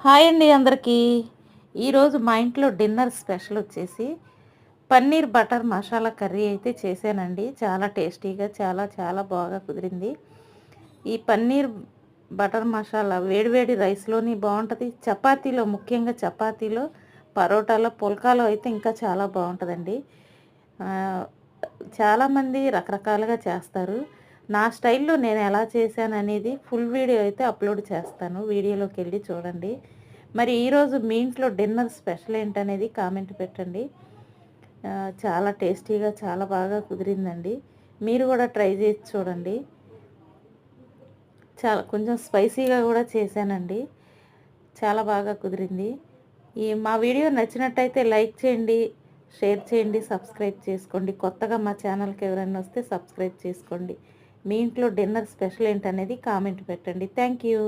Hi అండి అందరికీ. ఈరోజు మా ఇంట్లో డిన్నర్ స్పెషల్ వచ్చేసి పన్నీర్ బటర్ మసాలా కర్రీ అయితే చేశానండి. చాలా టేస్టీగా చాలా చాలా బాగా కుదిరింది. ఈ పన్నీర్ బటర్ మసాలా వేడివేడి రైస్లోని బాగుంటుంది. చపాతీలో, ముఖ్యంగా చపాతీలో, పరోటాలో, పుల్కాలో అయితే ఇంకా చాలా బాగుంటుందండి. చాలామంది రకరకాలుగా చేస్తారు. నా స్టైల్లో నేను ఎలా చేశాననేది ఫుల్ వీడియో అయితే అప్లోడ్ చేస్తాను. వీడియోలోకి వెళ్ళి చూడండి. మరి ఈరోజు మీ ఇంట్లో డిన్నర్ స్పెషల్ ఏంటనేది కామెంట్ పెట్టండి. చాలా టేస్టీగా చాలా బాగా కుదిరిందండి. మీరు కూడా ట్రై చేసి చూడండి. చాలా కొంచెం స్పైసీగా కూడా చేశానండి. చాలా బాగా కుదిరింది. మా వీడియో నచ్చినట్టయితే లైక్ చేయండి, షేర్ చేయండి, సబ్స్క్రైబ్ చేసుకోండి. కొత్తగా మా ఛానల్కి ఎవరైనా వస్తే సబ్స్క్రైబ్ చేసుకోండి. మీ ఇంట్లో డిన్నర్ స్పెషల్ ఏంటనేది కామెంట్ పెట్టండి. Thank you.